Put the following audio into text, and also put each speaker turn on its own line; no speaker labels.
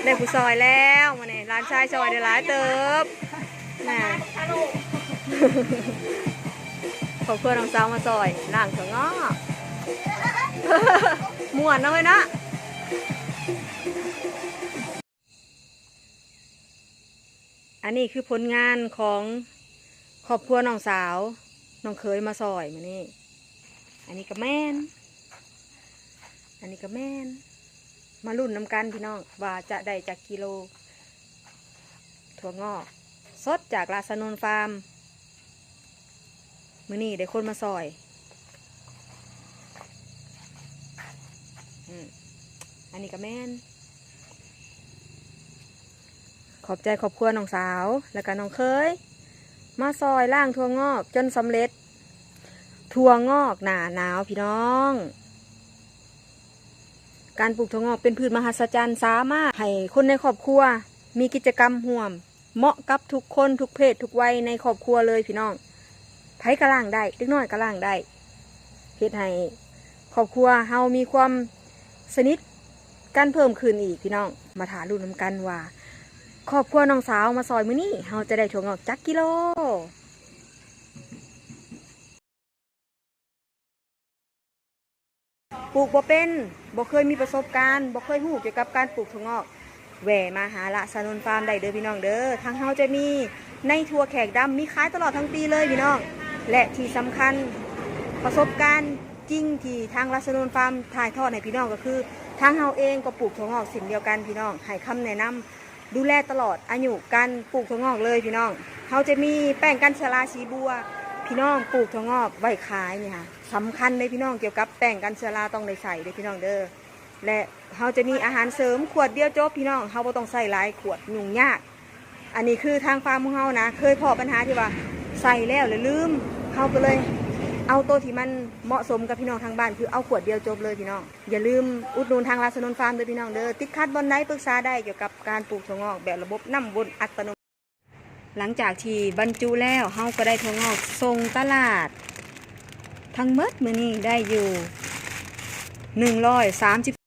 ได้ผู้ซอยแล้วมาเนี่ยร้านชายซอยได้หลายเติบน่ะขอเพื่อนน้องสาวมาซอยล่างเถอะง้อม่วนนะเว้ยนะอันนี้คือผลงานของครอบครัวน้องสาวน้องเคยมาซอยมานี่อันนี้ก็แม่นอันนี้ก็แม่นมารุ่นน้ำกันพี่น้องว่าจะได้จากกิโลถั่วงอกสดจากลาซานนฟาร์มมื้อนี้ได้คนมาซอยอันนี้ก็แม่นขอบใจครอบครัวน้องสาวแล้วก็น้องเคยมาซอยล่างถั่วงอกจนสำเร็จถั่วงอกหนาหนาวพี่น้องการปลูกถั่วงอกเป็นพืชมหัศจรรย์สามารถให้คนในครอบครัวมีกิจกรรมร่วมเหมาะกับทุกคนทุกเพศทุกวัยในครอบครัวเลยพี่น้องไผกระล่างได้เล็กน้อยกระล่างได้เฮ็ดให้ครอบครัวเฮามีความสนิทกันเพิ่มขึ้นอีกพี่น้องมาถามรุ่นน้ำกันว่าครอบครัวน้องสาวมาซอยมื้อนี้เฮาจะได้ถั่วงอกจักกิโลปลูกบ่เป็นบ่เคยมีประสบการณ์บ่เคยรู้เกี่ยวกับการปลูกถั่วงอกแหวมาหาละซานนฟาร์มได้เด้อพี่น้องเด้อทางเฮาจะมีในถั่วแขกดำมีขายตลอดทั้งปีเลยพี่น้องและที่สำคัญประสบการณ์จริงที่ทางลาซานนฟาร์มถ่ายทอดให้พี่น้องก็คือทางเฮาเองก็ปลูกถั่วงอกสิ่งเดียวกันพี่น้องให้คำแนะนำดูแลตลอดอายุการปลูกถั่วงอกเลยพี่น้องเขาจะมีแป้งกันชราชีบัวพี่น้องปลูกถั่วงอกไว้ขายเนี่ยค่ะสำคัญเลยพี่น้องเกี่ยวกับแป้งกันชราต้องได้ใส่เลยพี่น้องเด้อและเขาจะมีอาหารเสริมขวดเดียวจบพี่น้องเขาไม่ต้องใส่หลายขวดยุ่งยากอันนี้คือทางฟาร์มของเขานะเคยพอปัญหาที่ว่าใส่แล้วหรือลืมเขาก็เลยเอาตัวที่มันเหมาะสมกับพี่น้องทางบ้านคือเอาขวดเดียวจบเลยพี่น้องอย่าลืมอุดหนุนทางลาซานนฟาร์มด้วยพี่น้องเด้อติดขัดบนไหนปรึกษาได้เกี่ยวกับการปลูกถั่วงอกแบบระบบน้ำวนอัตโนมัติหลังจากที่บรรจุแล้วเฮาก็ได้ถั่วงอกส่งตลาดทั้งหมดมื้อนี้ได้อยู่130